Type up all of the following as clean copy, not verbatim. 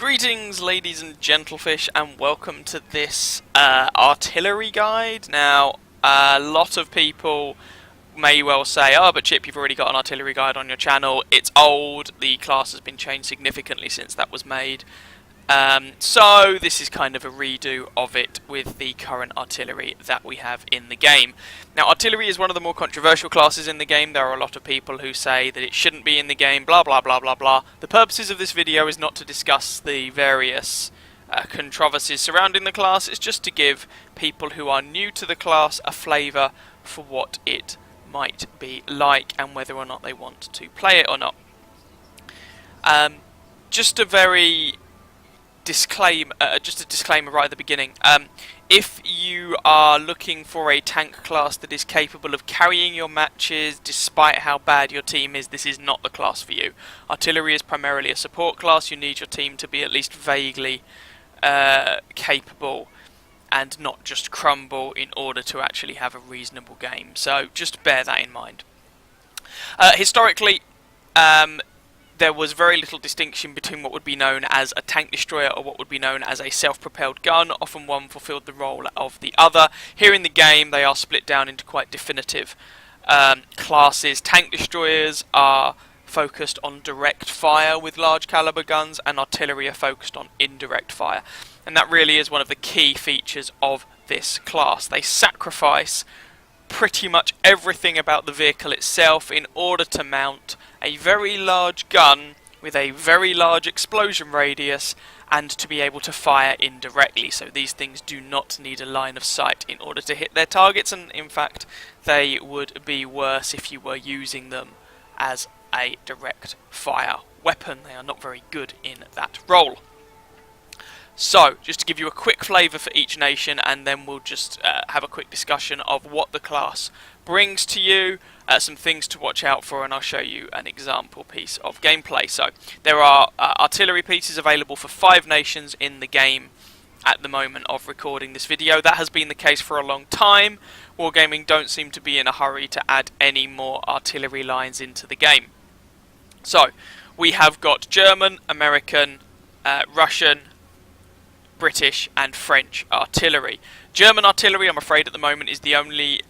Greetings, ladies and gentlefish, and welcome to this artillery guide. Now, a lot of people may well say, oh, but Chip, you've already got an artillery guide on your channel. It's old, the class has been changed significantly since that was made. So this is kind of a redo of it with the current artillery that we have in the game. Now, artillery is one of the more controversial classes in the game. There are a lot of people who say that it shouldn't be in the game, blah blah blah blah blah. The purposes of this video is not to discuss the various controversies surrounding the class. It's just to give people who are new to the class a flavour for what it might be like and whether or not they want to play it or not. Just a disclaimer right at the beginning. If you are looking for a tank class that is capable of carrying your matches despite how bad your team is, this is not the class for you. Artillery is primarily a support class. You need your team to be at least vaguely capable and not just crumble in order to actually have a reasonable game. So just bear that in mind. Historically, there was very little distinction between what would be known as a tank destroyer or what would be known as a self-propelled gun. Often one fulfilled the role of the other. Here in the game they are split down into quite definitive classes. Tank destroyers are focused on direct fire with large caliber guns, and artillery are focused on indirect fire. And that really is one of the key features of this class. They sacrifice pretty much everything about the vehicle itself in order to mount a very large gun with a very large explosion radius and to be able to fire indirectly. So these things do not need a line of sight in order to hit their targets, and in fact they would be worse if you were using them as a direct fire weapon. They are not very good in that role. So, just to give you a quick flavour for each nation, and then we'll just have a quick discussion of what the class brings to you, some things to watch out for, and I'll show you an example piece of gameplay. So, there are artillery pieces available for 5 nations in the game at the moment of recording this video. That has been the case for a long time. Wargaming don't seem to be in a hurry to add any more artillery lines into the game. So, we have got German, American, Russian, British and French artillery. German artillery, I'm afraid at the moment, is the only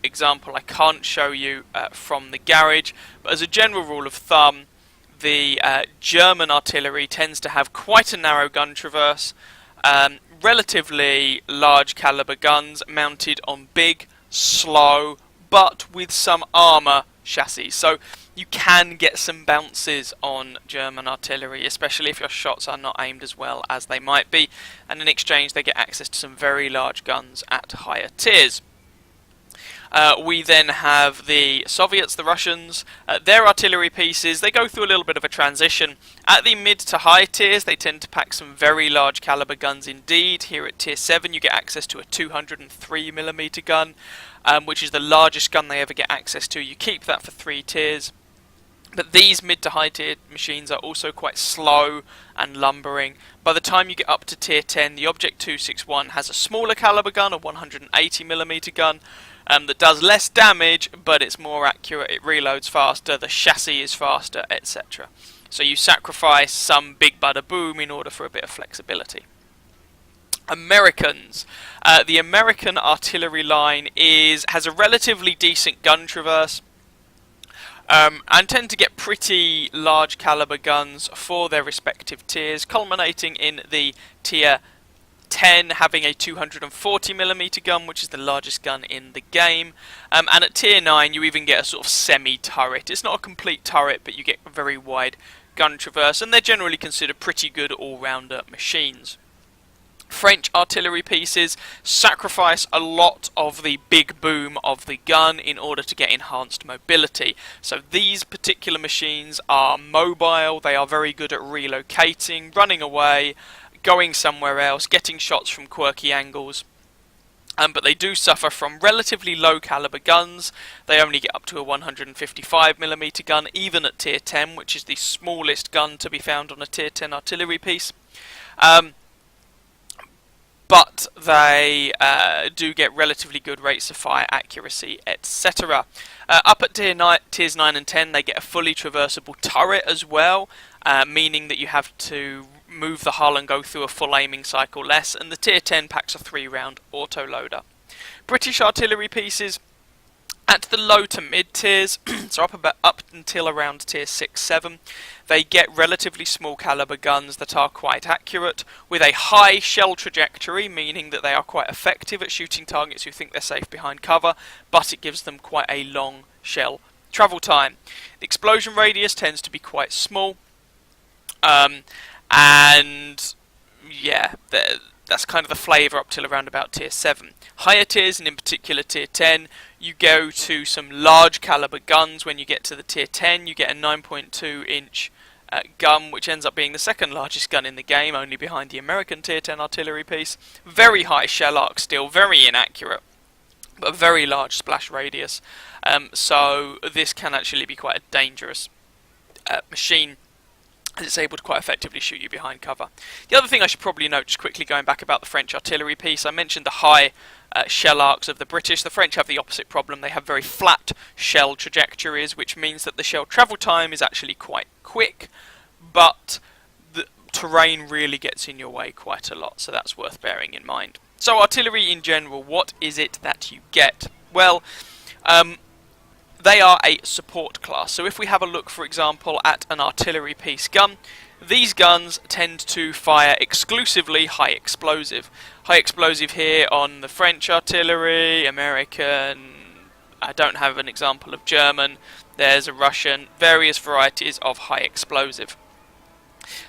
example I can't show you from the garage, but as a general rule of thumb, the German artillery tends to have quite a narrow gun traverse, relatively large caliber guns mounted on big, slow, but with some armour chassis. So you can get some bounces on German artillery, especially if your shots are not aimed as well as they might be, and in exchange they get access to some very large guns at higher tiers. We then have the Soviets, the Russians. Their artillery pieces, they go through a little bit of a transition. At the mid to high tiers they tend to pack some very large caliber guns indeed. Here at tier 7 you get access to a 203mm gun, which is the largest gun they ever get access to. You keep that for 3 tiers. But these mid to high tier machines are also quite slow and lumbering. By the time you get up to tier 10, the Object 261 has a smaller caliber gun, a 180mm gun, that does less damage, but it's more accurate, it reloads faster, the chassis is faster, etc. So you sacrifice some big bada boom in order for a bit of flexibility. Americans. The American artillery line has a relatively decent gun traverse, and tend to get pretty large caliber guns for their respective tiers, culminating in the tier 10 having a 240mm gun, which is the largest gun in the game, and at tier 9 you even get a sort of semi-turret. It's not a complete turret, but you get a very wide gun traverse, and they're generally considered pretty good all-rounder machines. French artillery pieces sacrifice a lot of the big boom of the gun in order to get enhanced mobility. So these particular machines are mobile, they are very good at relocating, running away, going somewhere else, getting shots from quirky angles. But they do suffer from relatively low caliber guns. They only get up to a 155mm gun, even at tier 10, which is the smallest gun to be found on a tier 10 artillery piece. But they do get relatively good rates of fire accuracy, etc. Up at tiers 9 and 10 they get a fully traversable turret as well, meaning that you have to move the hull and go through a full aiming cycle less, and the Tier 10 packs a 3-round autoloader. British artillery pieces at the low to mid tiers, so up until around tier 6-7, they get relatively small caliber guns that are quite accurate, with a high shell trajectory, meaning that they are quite effective at shooting targets who think they're safe behind cover, but it gives them quite a long shell travel time. The explosion radius tends to be quite small, and yeah, that's kind of the flavour up till around about tier 7. Higher tiers, and in particular tier 10, you go to some large caliber guns. When you get to the tier 10, you get a 9.2 inch gun, which ends up being the second largest gun in the game, only behind the American tier 10 artillery piece. Very high shell arc still, very inaccurate, but very large splash radius. So this can actually be quite a dangerous machine, as it's able to quite effectively shoot you behind cover. The other thing I should probably note, just quickly going back about the French artillery piece, I mentioned the high shell arcs of the British. The French have the opposite problem. They have very flat shell trajectories, which means that the shell travel time is actually quite quick, but the terrain really gets in your way quite a lot, so that's worth bearing in mind. So artillery in general, what is it that you get? Well, they are a support class. So if we have a look, for example, at an artillery piece gun, these guns tend to fire exclusively high explosive. High explosive here on the French artillery, American, I don't have an example of German, there's a Russian, various varieties of high explosive.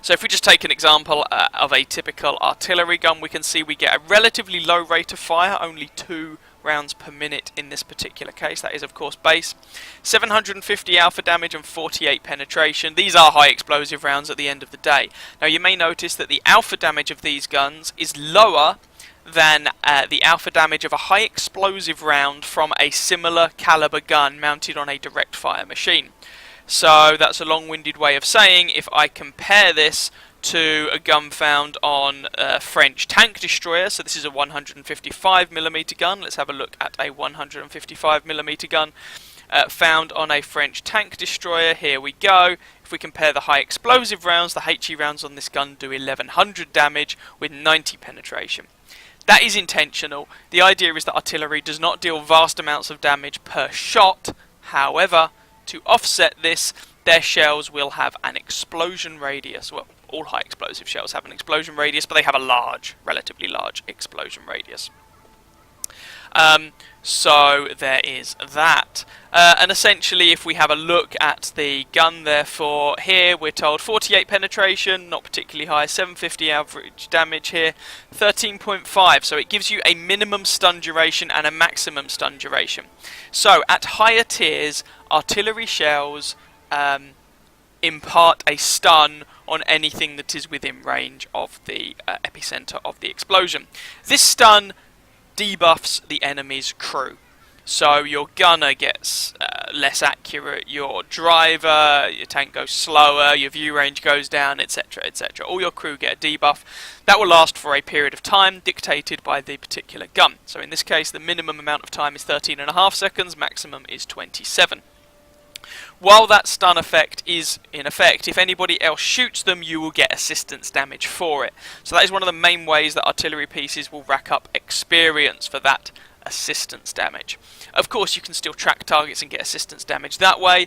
So if we just take an example of a typical artillery gun, we can see we get a relatively low rate of fire, only 2 rounds per minute in this particular case. That is of course base. 750 alpha damage and 48 penetration. These are high explosive rounds at the end of the day. Now you may notice that the alpha damage of these guns is lower than the alpha damage of a high explosive round from a similar caliber gun mounted on a direct fire machine. So that's a long-winded way of saying, if I compare this to a gun found on a French tank destroyer, so this is a 155mm gun. Let's have a look at a 155mm gun found on a French tank destroyer. Here we go. If we compare the high explosive rounds, the HE rounds on this gun do 1100 damage with 90 penetration. That is intentional. The idea is that artillery does not deal vast amounts of damage per shot. However, to offset this, their shells will have an explosion radius. Well, all high explosive shells have an explosion radius, but they have a large, relatively large explosion radius. So there is that. And essentially, if we have a look at the gun, therefore, here we're told 48 penetration, not particularly high, 750 average damage here, 13.5, so it gives you a minimum stun duration and a maximum stun duration. So at higher tiers, artillery shells impart a stun on anything that is within range of the epicenter of the explosion. This stun debuffs the enemy's crew. So your gunner gets less accurate, your driver, your tank goes slower, your view range goes down, etc, etc. All your crew get a debuff. That will last for a period of time dictated by the particular gun. So in this case the minimum amount of time is 13.5 seconds, maximum is 27. While that stun effect is in effect, if anybody else shoots them, you will get assistance damage for it. So that is one of the main ways that artillery pieces will rack up experience for that assistance damage. Of course, you can still track targets and get assistance damage that way.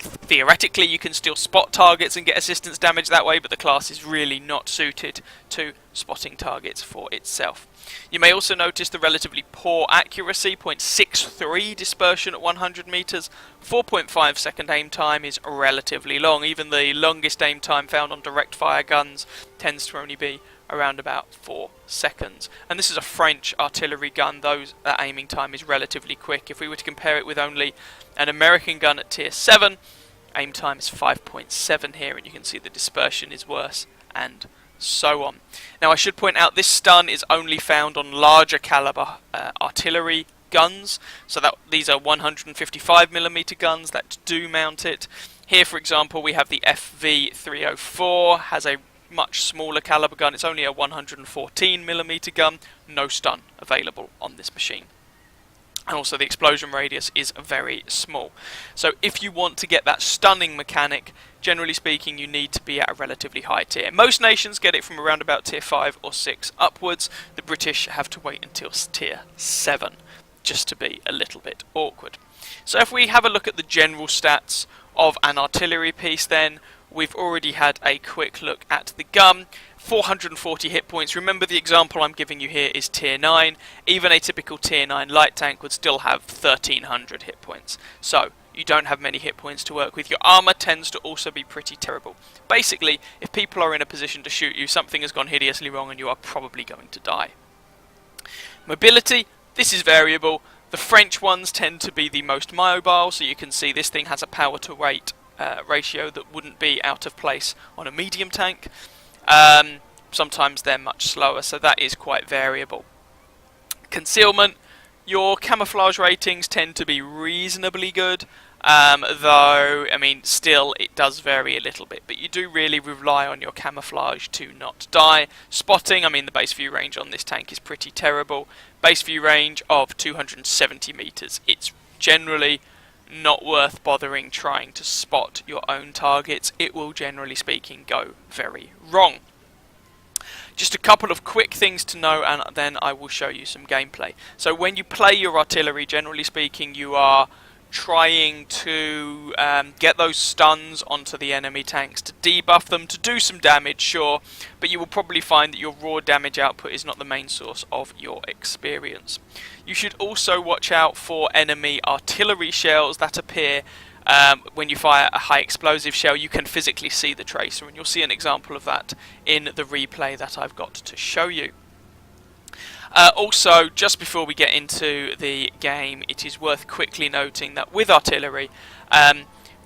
Theoretically, you can still spot targets and get assistance damage that way, but the class is really not suited to spotting targets for itself. You may also notice the relatively poor accuracy, 0.63 dispersion at 100 meters, 4.5 second aim time is relatively long. Even the longest aim time found on direct fire guns tends to only be around about 4 seconds. And this is a French artillery gun, that aiming time is relatively quick. If we were to compare it with only an American gun at tier 7, aim time is 5.7 here, and you can see the dispersion is worse, and so on. Now I should point out this stun is only found on larger caliber artillery guns, so that these are 155mm guns that do mount it. Here, for example, we have the FV304, has a much smaller caliber gun. It's only a 114mm gun, no stun available on this machine. and also the explosion radius is very small. So if you want to get that stunning mechanic, generally speaking, you need to be at a relatively high tier. Most nations get it from around about tier 5 or 6 upwards. The British have to wait until tier 7, just to be a little bit awkward. So if we have a look at the general stats of an artillery piece, then we've already had a quick look at the gun. 440 hit points. Remember, the example I'm giving you here is tier 9. Even a typical tier 9 light tank would still have 1300 hit points. So you don't have many hit points to work with. Your armour tends to also be pretty terrible. Basically, if people are in a position to shoot you, something has gone hideously wrong and you are probably going to die. Mobility, this is variable. The French ones tend to be the most mobile, so you can see this thing has a power to weight ratio that wouldn't be out of place on a medium tank. Sometimes they're much slower, so that is quite variable. Concealment, your camouflage ratings tend to be reasonably good, though, I mean, still it does vary a little bit, but you do really rely on your camouflage to not die. Spotting, I mean, the base view range on this tank is pretty terrible. Base view range of 270 meters. It's generally not worth bothering trying to spot your own targets. It will, generally speaking, go very wrong. Just a couple of quick things to know, and then I will show you some gameplay. So when you play your artillery, generally speaking, you are trying to get those stuns onto the enemy tanks to debuff them, to do some damage, sure, but you will probably find that your raw damage output is not the main source of your experience. You should also watch out for enemy artillery shells that appear when you fire a high explosive shell. You can physically see the tracer, and you'll see an example of that in the replay that I've got to show you. Also, just before we get into the game, it is worth quickly noting that with artillery,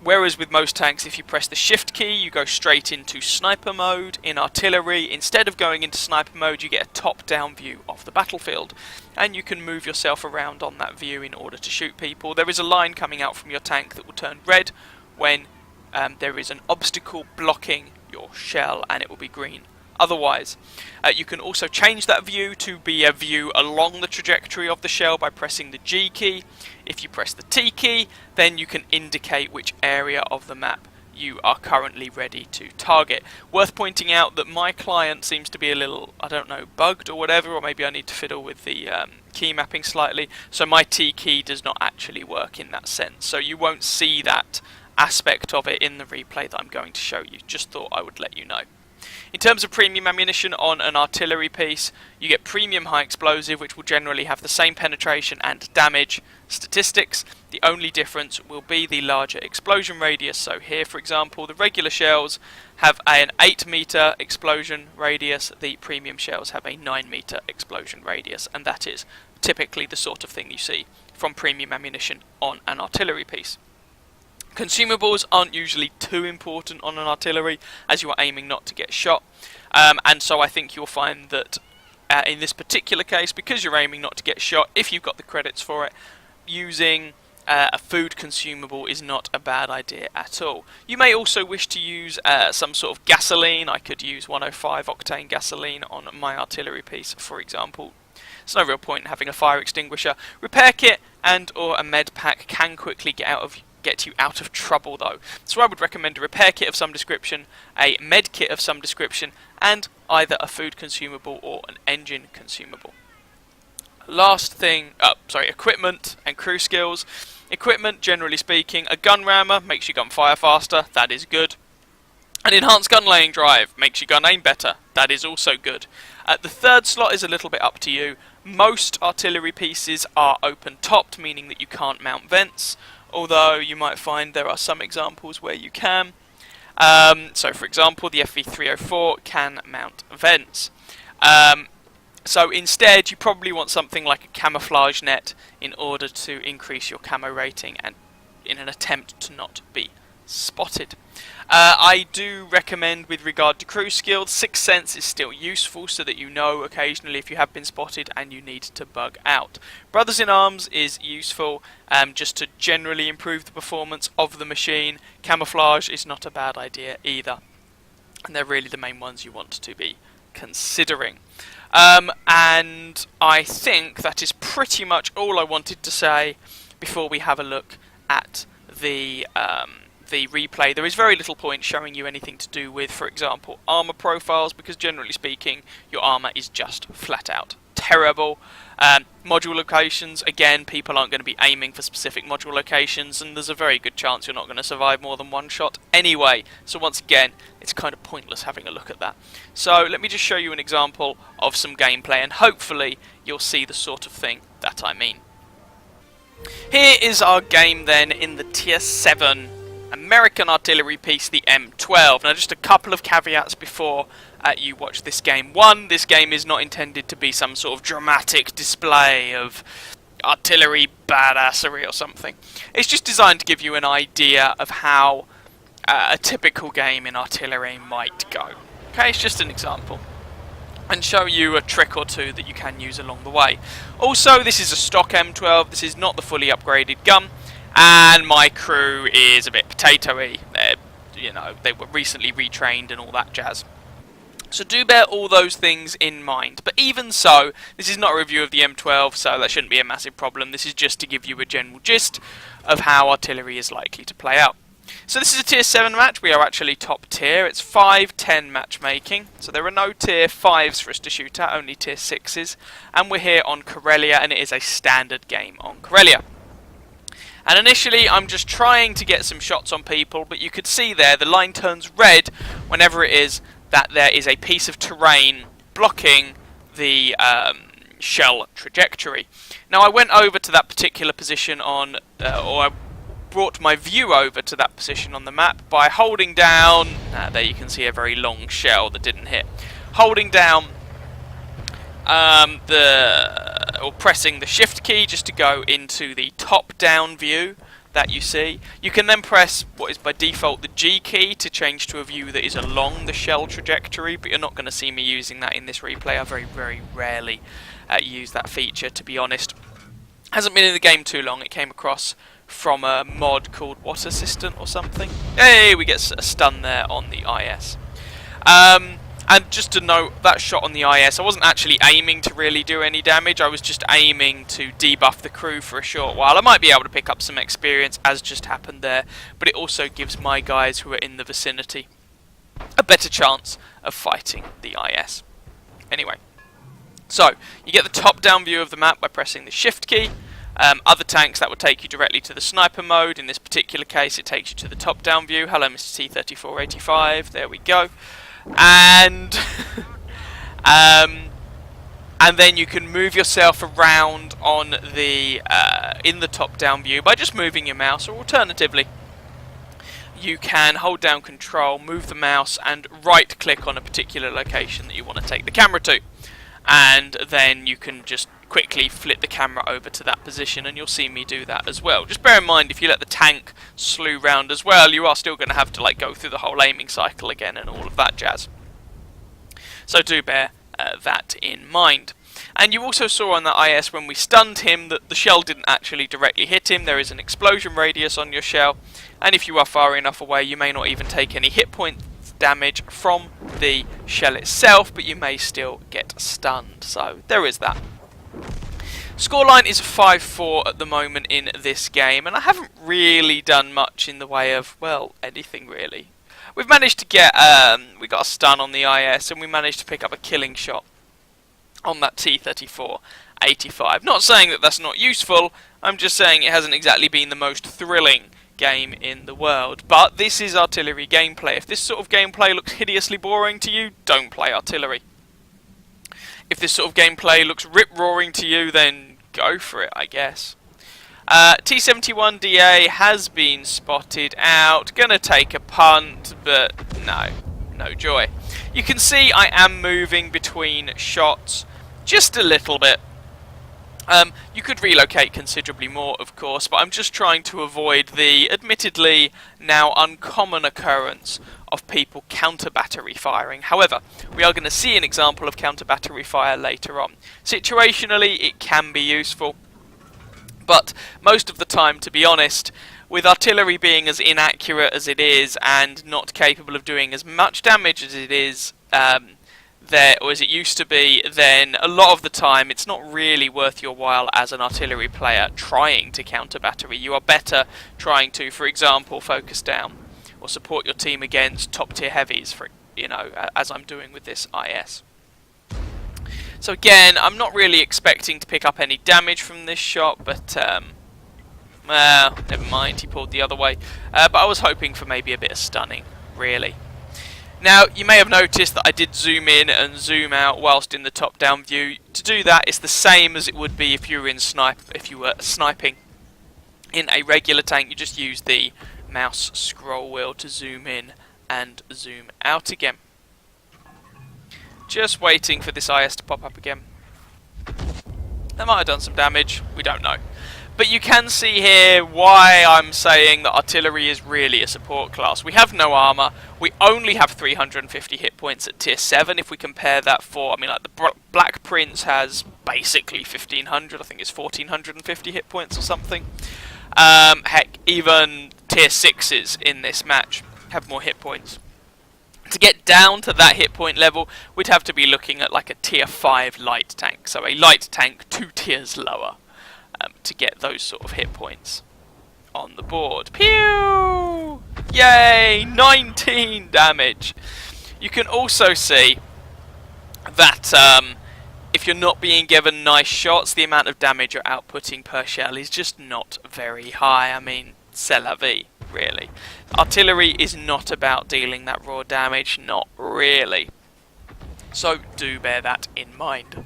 whereas with most tanks, if you press the shift key, you go straight into sniper mode. In artillery, instead of going into sniper mode, you get a top-down view of the battlefield, and you can move yourself around on that view in order to shoot people. There is a line coming out from your tank that will turn red when there is an obstacle blocking your shell, and it will be green otherwise. You can also change that view to be a view along the trajectory of the shell by pressing the G key. If you press the T key, then you can indicate which area of the map you are currently ready to target. Worth pointing out that my client seems to be a little, I don't know, bugged or whatever, or maybe I need to fiddle with the key mapping slightly, so my T key does not actually work in that sense, so you won't see that aspect of it in the replay that I'm going to show you. Just thought I would let you know. In terms of premium ammunition on an artillery piece, you get premium high explosive, which will generally have the same penetration and damage statistics. The only difference will be the larger explosion radius. So here, for example, the regular shells have an 8 meter explosion radius, the premium shells have a 9 meter explosion radius, and that is typically the sort of thing you see from premium ammunition on an artillery piece. Consumables aren't usually too important on an artillery, as you are aiming not to get shot, and so I think you'll find that in this particular case, because you're aiming not to get shot, if you've got the credits for it, using a food consumable is not a bad idea at all. You may also wish to use some sort of gasoline. I could use 105 octane gasoline on my artillery piece, for example. There's no real point in having a fire extinguisher. Repair kit and or a med pack can quickly get you out of trouble though. So I would recommend a repair kit of some description, a med kit of some description, and either a food consumable or an engine consumable. Last thing, equipment and crew skills. Equipment, generally speaking, a gun rammer makes your gun fire faster, that is good. An enhanced gun laying drive makes your gun aim better, that is also good. The third slot is a little bit up to you. Most artillery pieces are open topped, meaning that you can't mount vents, although you might find there are some examples where you can. So for example, the FV304 can mount vents. So instead you probably want something like a camouflage net in order to increase your camo rating and in an attempt to not be spotted. I do recommend, with regard to crew skills, Sixth Sense is still useful so that you know occasionally if you have been spotted and you need to bug out. Brothers in Arms is useful just to generally improve the performance of the machine. Camouflage is not a bad idea either, and they're really the main ones you want to be considering. And I think that is pretty much all I wanted to say before we have a look at the replay. There is very little point showing you anything to do with, for example, armor profiles, because generally speaking, your armor is just flat out terrible. Module locations, again, people aren't going to be aiming for specific module locations, and there's a very good chance you're not going to survive more than one shot anyway. So once again, it's kind of pointless having a look at that. So let me just show you an example of some gameplay, and hopefully you'll see the sort of thing that I mean. Here is our game then in the Tier 7 American artillery piece, the M12. Now just a couple of caveats before you watch this game. One, this game is not intended to be some sort of dramatic display of artillery badassery or something. It's just designed to give you an idea of how a typical game in artillery might go. Okay, it's just an example, and show you a trick or two that you can use along the way. Also, this is a stock M12, this is not the fully upgraded gun, and my crew is a bit potatoey. They were recently retrained and all that jazz. So do bear all those things in mind. But even so, this is not a review of the M12, so that shouldn't be a massive problem. This is just to give you a general gist of how artillery is likely to play out. So this is a Tier 7 match. We are actually top tier. It's 5-10 matchmaking. So there are no Tier 5s for us to shoot at, only Tier 6s. And we're here on Karelia, and it is a standard game on Karelia. And initially I'm just trying to get some shots on people, but you could see there the line turns red whenever it is that there is a piece of terrain blocking the shell trajectory. Now I went over to that particular position on, or I brought my view over to that position on the map by holding down, there you can see a very long shell that didn't hit, holding down or pressing the shift key just to go into the top down view that you see. You can then press what is by default the G key to change to a view that is along the shell trajectory, but you're not going to see me using that in this replay. I very, very rarely use that feature, to be honest. Hasn't been in the game too long. It came across from a mod called What Assistant or something. Hey, we get a stun there on the IS. And just to note, that shot on the IS, I wasn't actually aiming to really do any damage, I was just aiming to debuff the crew for a short while. I might be able to pick up some experience, as just happened there, but it also gives my guys who are in the vicinity a better chance of fighting the IS. Anyway, so, you get the top-down view of the map by pressing the shift key. Other tanks, that would take you directly to the sniper mode. In this particular case, it takes you to the top-down view. Hello, Mr. T-3485, there we go. And and then you can move yourself around on the in the top-down view by just moving your mouse, or alternatively, you can hold down Control, move the mouse, and right-click on a particular location that you want to take the camera to, and then you can just quickly flip the camera over to that position, and you'll see me do that as well. Just bear in mind, if you let the tank slew round as well, you are still going to have to go through the whole aiming cycle again and all of that jazz. So do bear that in mind. And you also saw on that IS when we stunned him that the shell didn't actually directly hit him. There is an explosion radius on your shell, and if you are far enough away, you may not even take any hit point damage from the shell itself, but you may still get stunned. So there is that. Scoreline is 5-4 at the moment in this game, and I haven't really done much in the way of, well, anything really. We've managed to get, we got a stun on the IS, and we managed to pick up a killing shot on that T-34-85. Not saying that that's not useful, I'm just saying it hasn't exactly been the most thrilling game in the world. But this is artillery gameplay. If this sort of gameplay looks hideously boring to you, don't play artillery. If this sort of gameplay looks rip-roaring to you, then go for it, I guess. T-71DA has been spotted out. Gonna take a punt, but no joy. You can see I am moving between shots just a little bit. You could relocate considerably more, of course, but I'm just trying to avoid the admittedly now uncommon occurrence of people counter-battery firing. However, we are going to see an example of counter-battery fire later on. Situationally, it can be useful, but most of the time, to be honest, with artillery being as inaccurate as it is and not capable of doing as much damage as it is, there, or as it used to be, then a lot of the time it's not really worth your while as an artillery player trying to counter battery. You are better trying to, for example, focus down or support your team against top tier heavies, for as I'm doing with this IS. So again, I'm not really expecting to pick up any damage from this shot, but well, never mind, he pulled the other way. But I was hoping for maybe a bit of stunning, really. Now, you may have noticed that I did zoom in and zoom out whilst in the top-down view. To do that, it's the same as it would be if you were sniping in a regular tank. You just use the mouse scroll wheel to zoom in and zoom out again. Just waiting for this IS to pop up again. That might have done some damage, we don't know. But you can see here why I'm saying that artillery is really a support class. We have no armour, we only have 350 hit points at tier 7 if we compare that for, like the Black Prince has basically 1500, I think it's 1450 hit points or something. Heck, even tier 6s in this match have more hit points. To get down to that hit point level, we'd have to be looking at like a tier 5 light tank, so a light tank 2 tiers lower. To get those sort of hit points on the board. Pew! Yay! 19 damage. You can also see that if you're not being given nice shots, the amount of damage you're outputting per shell is just not very high. I mean, c'est la vie, really. Artillery is not about dealing that raw damage, not really. So do bear that in mind.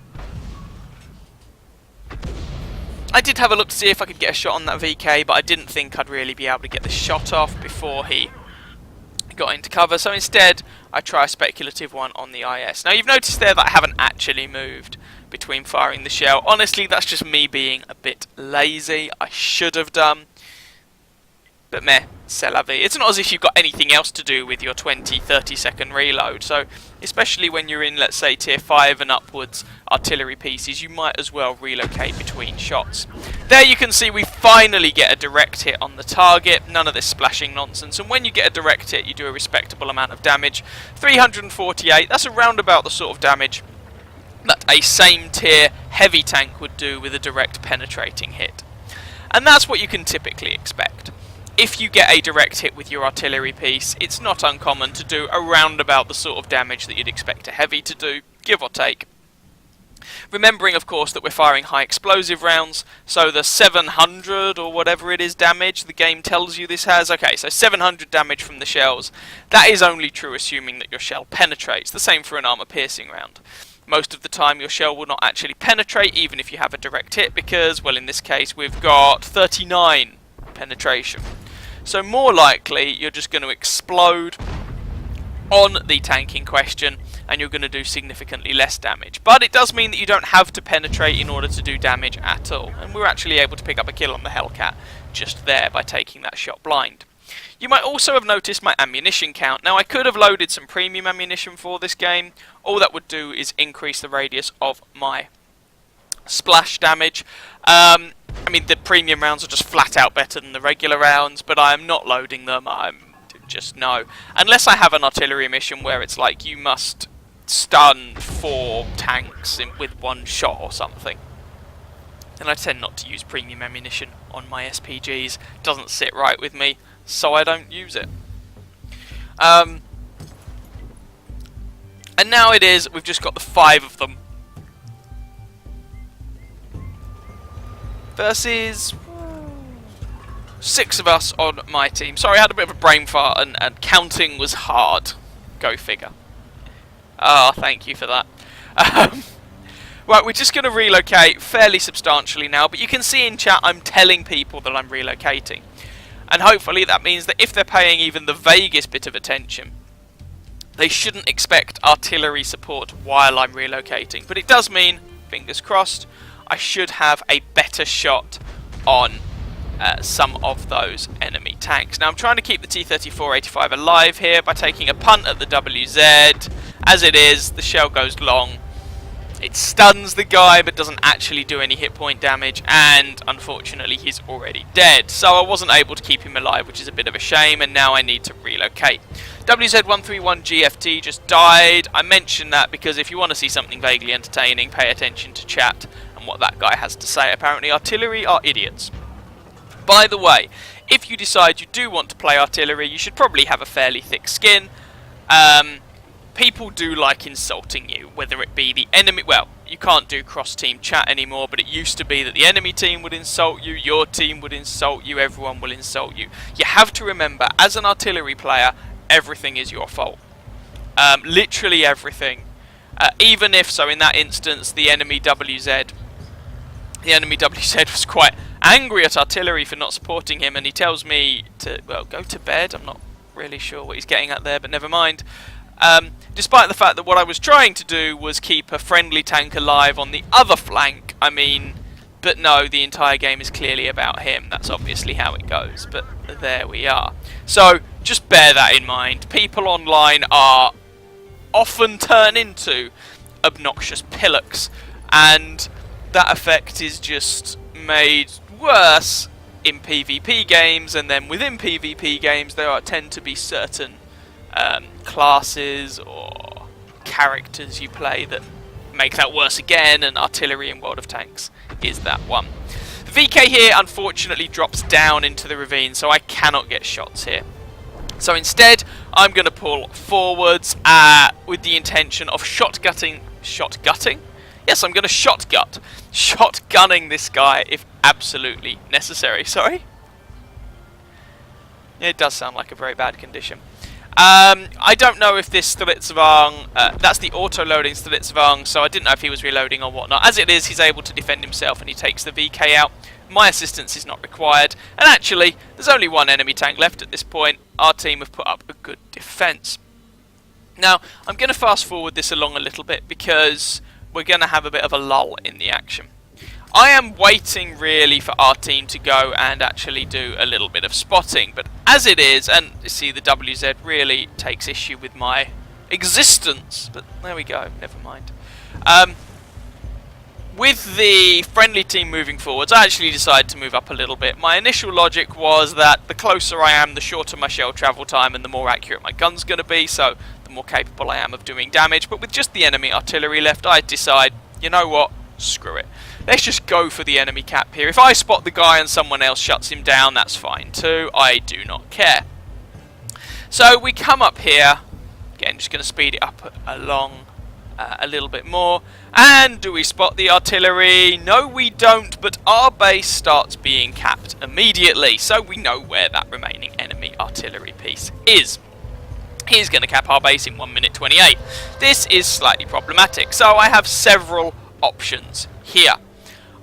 I did have a look to see if I could get a shot on that VK, but I didn't think I'd really be able to get the shot off before he got into cover, so instead I try a speculative one on the IS. Now you've noticed there that I haven't actually moved between firing the shell. Honestly, that's just me being a bit lazy. I should have done. But meh, c'est la vie. It's not as if you've got anything else to do with your 20-30 second reload, so especially when you're in, let's say, tier 5 and upwards artillery pieces, you might as well relocate between shots. There you can see we finally get a direct hit on the target, none of this splashing nonsense, and when you get a direct hit you do a respectable amount of damage. 348, that's around about the sort of damage that a same tier heavy tank would do with a direct penetrating hit. And that's what you can typically expect. If you get a direct hit with your artillery piece, it's not uncommon to do around about the sort of damage that you'd expect a heavy to do, give or take. Remembering, of course, that we're firing high explosive rounds, so the 700 or whatever it is damage the game tells you this has, okay, so 700 damage from the shells, that is only true assuming that your shell penetrates, the same for an armor-piercing round. Most of the time your shell will not actually penetrate, even if you have a direct hit, because, well, in this case we've got 39 penetration. So more likely you're just going to explode on the tank in question and you're going to do significantly less damage. But it does mean that you don't have to penetrate in order to do damage at all. And we're actually able to pick up a kill on the Hellcat just there by taking that shot blind. You might also have noticed my ammunition count. Now I could have loaded some premium ammunition for this game. All that would do is increase the radius of my splash damage. I mean, the premium rounds are just flat out better than the regular rounds, but I am not loading them. I'm just no. Unless I have an artillery mission where it's like you must stun 4 tanks with 1 shot or something. And I tend not to use premium ammunition on my SPGs. It doesn't sit right with me, so I don't use it. And now it is, we've just got the 5 of them. Versus 6 of us on my team. Sorry, I had a bit of a brain fart and counting was hard. Go figure. Ah, thank you for that. Right, we're just going to relocate fairly substantially now, but you can see in chat I'm telling people that I'm relocating. And hopefully that means that if they're paying even the vaguest bit of attention, they shouldn't expect artillery support while I'm relocating. But it does mean, fingers crossed, I should have a better shot on some of those enemy tanks. Now I'm trying to keep the T-34-85 alive here by taking a punt at the WZ. As it is, the shell goes long. It stuns the guy but doesn't actually do any hit point damage, and unfortunately he's already dead. So I wasn't able to keep him alive, which is a bit of a shame, and now I need to relocate. WZ131GFT just died. I mentioned that because if you want to see something vaguely entertaining, pay attention to chat and what that guy has to say. Apparently artillery are idiots. By the way, if you decide you do want to play artillery, you should probably have a fairly thick skin. People do like insulting you, whether it be the enemy... Well, you can't do cross-team chat anymore, but it used to be that the enemy team would insult you, your team would insult you, everyone will insult you. You have to remember, as an artillery player, everything is your fault. Literally everything. Even if, so in that instance, the enemy WZ was quite angry at artillery for not supporting him, and he tells me to, well, go to bed. I'm not really sure what he's getting at there, but never mind. Despite the fact that what I was trying to do was keep a friendly tank alive on the other flank, I mean, but no, the entire game is clearly about him. That's obviously how it goes, but there we are. So, just bear that in mind. People online are often turn into obnoxious pillocks, and that effect is just made worse in PvP games, and then within PvP games there tend to be certain classes or characters you play that make that worse again, and artillery in World of Tanks is that one. The VK here unfortunately drops down into the ravine, so I cannot get shots here. So instead I'm going to pull forwards with the intention of shotgutting? Yes, I'm going to shotgunning this guy if absolutely necessary. Sorry? It does sound like a very bad condition. I don't know if this Stilitzvang, that's the auto-loading Stilitzvang, so I didn't know if he was reloading or whatnot. As it is, he's able to defend himself and he takes the VK out. My assistance is not required, and actually, there's only one enemy tank left at this point. Our team have put up a good defence. Now, I'm going to fast forward this along a little bit because we're going to have a bit of a lull in the action. I am waiting really for our team to go and actually do a little bit of spotting, but as it is, and you see the WZ really takes issue with my existence, but there we go, never mind. With the friendly team moving forwards, I actually decided to move up a little bit. My initial logic was that the closer I am, the shorter my shell travel time and the more accurate my gun's going to be, so the more capable I am of doing damage. But with just the enemy artillery left, I decide, you know what, screw it. Let's just go for the enemy cap here. If I spot the guy and someone else shuts him down, that's fine too. I do not care. So we come up here. Again, just going to speed it up along a little bit more. And do we spot the artillery? No, we don't, but our base starts being capped immediately. So we know where that remaining enemy artillery piece is. He's going to cap our base in 1 minute 28. This is slightly problematic. So I have several options here.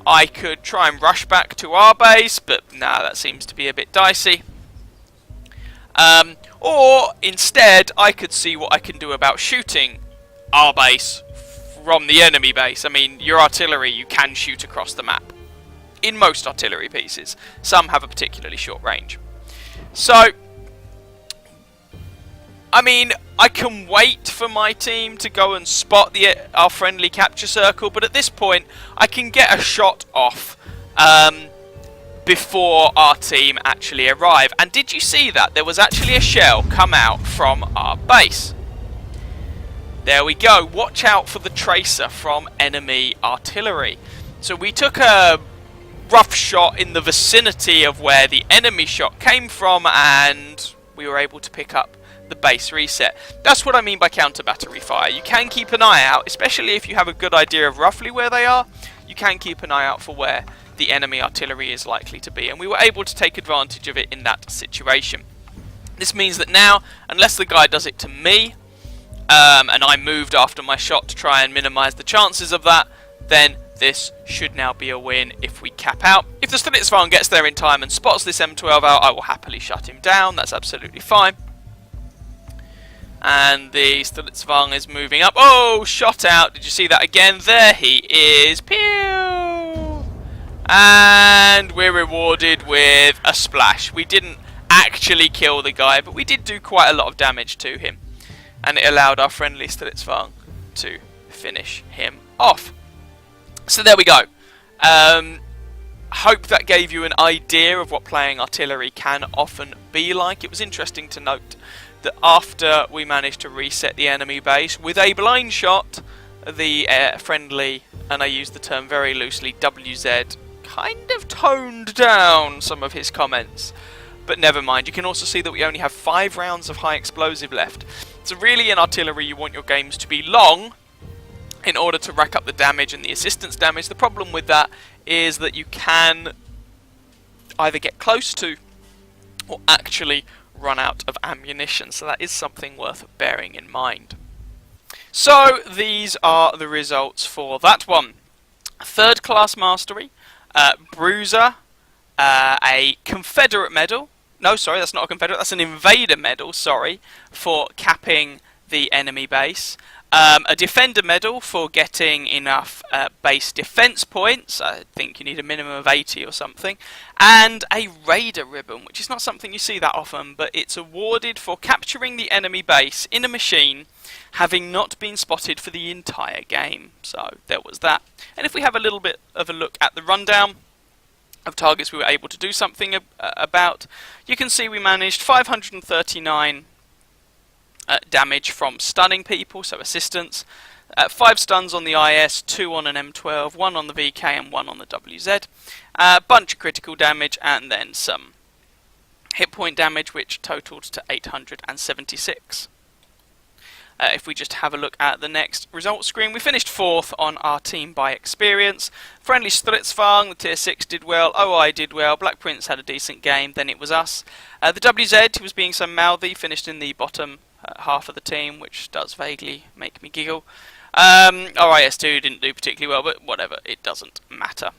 I could try and rush back to our base, but nah, that seems to be a bit dicey. Or instead, I could see what I can do about shooting our base from the enemy base. I mean, your artillery, you can shoot across the map. In most artillery pieces. Some have a particularly short range. So, I mean, I can wait for my team to go and spot our friendly capture circle, but at this point, I can get a shot off before our team actually arrive. And did you see that? There was actually a shell come out from our base. There we go. Watch out for the tracer from enemy artillery. So we took a rough shot in the vicinity of where the enemy shot came from, and we were able to pick up the base reset. That's what I mean by counter battery fire. You can keep an eye out, especially if you have a good idea of roughly where they are. You can keep an eye out for where the enemy artillery is likely to be, and we were able to take advantage of it in that situation. This means that now, unless the guy does it to me, and I moved after my shot to try and minimise the chances of that, then this should now be a win if we cap out. If the Stilitzvang gets there in time and spots this M12 out, I will happily shut him down. That's absolutely fine. And the Stilitzvang is moving up. Oh, shot out. Did you see that again? There he is. Pew! And we're rewarded with a splash. We didn't actually kill the guy, but we did do quite a lot of damage to him. And it allowed our friendly Stilitzvang to finish him off. So there we go. Hope that gave you an idea of what playing artillery can often be like. It was interesting to note that after we managed to reset the enemy base with a blind shot, the friendly, and I use the term very loosely, WZ, kind of toned down some of his comments. But never mind, you can also see that we only have 5 rounds of high explosive left. So really in artillery you want your games to be long in order to rack up the damage and the assistance damage. The problem with that is that you can either get close to or actually run out of ammunition, so that is something worth bearing in mind. So these are the results for that one. 3rd class mastery, Bruiser, a Confederate medal. No, sorry, that's not a Confederate, that's an Invader medal, sorry, for capping the enemy base. A Defender medal for getting enough base defense points. I think you need a minimum of 80 or something. And a Raider ribbon, which is not something you see that often, but it's awarded for capturing the enemy base in a machine having not been spotted for the entire game. So there was that. And if we have a little bit of a look at the rundown of targets we were able to do something about, you can see we managed 539 damage from stunning people, so assistance, 5 stuns on the IS, 2 on an M12, 1 on the VK and 1 on the WZ, a bunch of critical damage and then some hit point damage, which totalled to 876. If we just have a look at the next results screen, we finished 4th on our team by experience. Friendly Stritzfang, the tier 6 did well, OI did well, Black Prince had a decent game, then it was us. The WZ, who was being so mouthy, finished in the bottom half of the team, which does vaguely make me giggle. RIS2 didn't do particularly well, but whatever, it doesn't matter.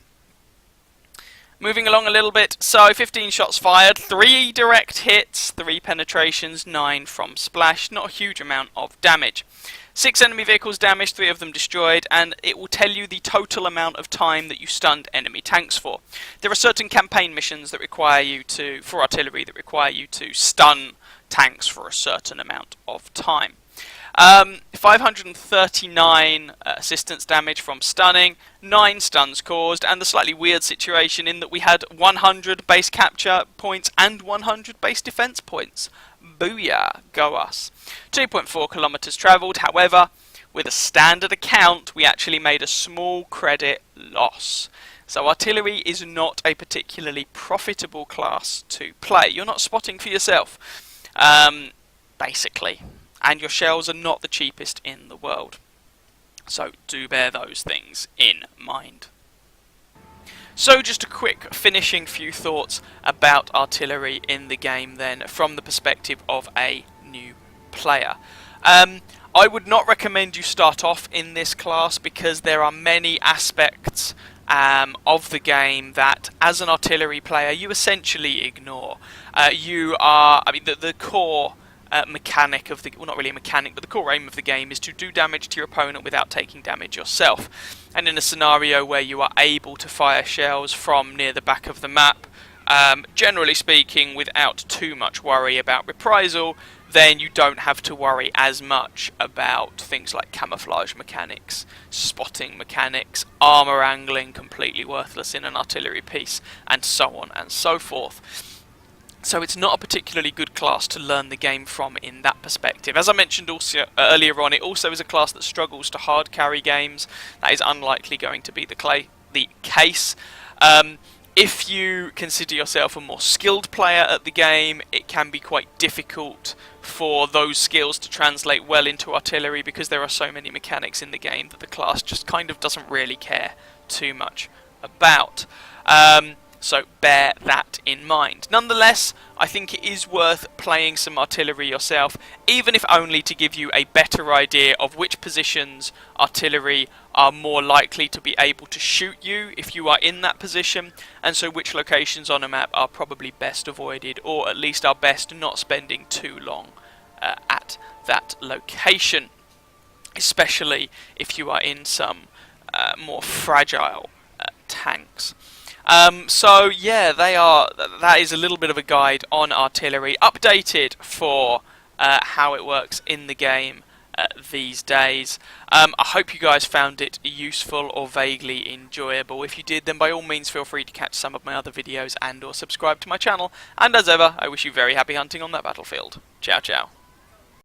Moving along a little bit, so 15 shots fired, 3 direct hits, 3 penetrations, 9 from splash, not a huge amount of damage. 6 enemy vehicles damaged, 3 of them destroyed, and it will tell you the total amount of time that you stunned enemy tanks for. There are certain campaign missions that require you to, for artillery, that require you to stun tanks for a certain amount of time. 539 assistance damage from stunning, 9 stuns caused, and the slightly weird situation in that we had 100 base capture points and 100 base defense points. Booyah, go us. 2.4 kilometers travelled, however, with a standard account, we actually made a small credit loss. So artillery is not a particularly profitable class to play. You're not spotting for yourself, basically. And your shells are not the cheapest in the world. So do bear those things in mind. So just a quick finishing few thoughts about artillery in the game then, from the perspective of a new player. I would not recommend you start off in this class because there are many aspects of the game that, as an artillery player, you essentially ignore. The core mechanic of the, well, not really a mechanic, but the core aim of the game is to do damage to your opponent without taking damage yourself. And in a scenario where you are able to fire shells from near the back of the map, generally speaking, without too much worry about reprisal, then you don't have to worry as much about things like camouflage mechanics, spotting mechanics, armor angling, completely worthless in an artillery piece, and so on and so forth. So it's not a particularly good class to learn the game from in that perspective. As I mentioned also earlier on, it also is a class that struggles to hard carry games. That is unlikely going to be the case. If you consider yourself a more skilled player at the game, it can be quite difficult for those skills to translate well into artillery because there are so many mechanics in the game that the class just kind of doesn't really care too much about. So bear that in mind. Nonetheless, I think it is worth playing some artillery yourself, even if only to give you a better idea of which positions artillery are more likely to be able to shoot you if you are in that position, and so which locations on a map are probably best avoided, or at least are best not spending too long at that location, especially if you are in some more fragile tanks. So yeah, that is a little bit of a guide on artillery, updated for how it works in the game these days. I hope you guys found it useful or vaguely enjoyable. If you did, then by all means feel free to catch some of my other videos and or subscribe to my channel. And as ever, I wish you very happy hunting on that battlefield. Ciao ciao.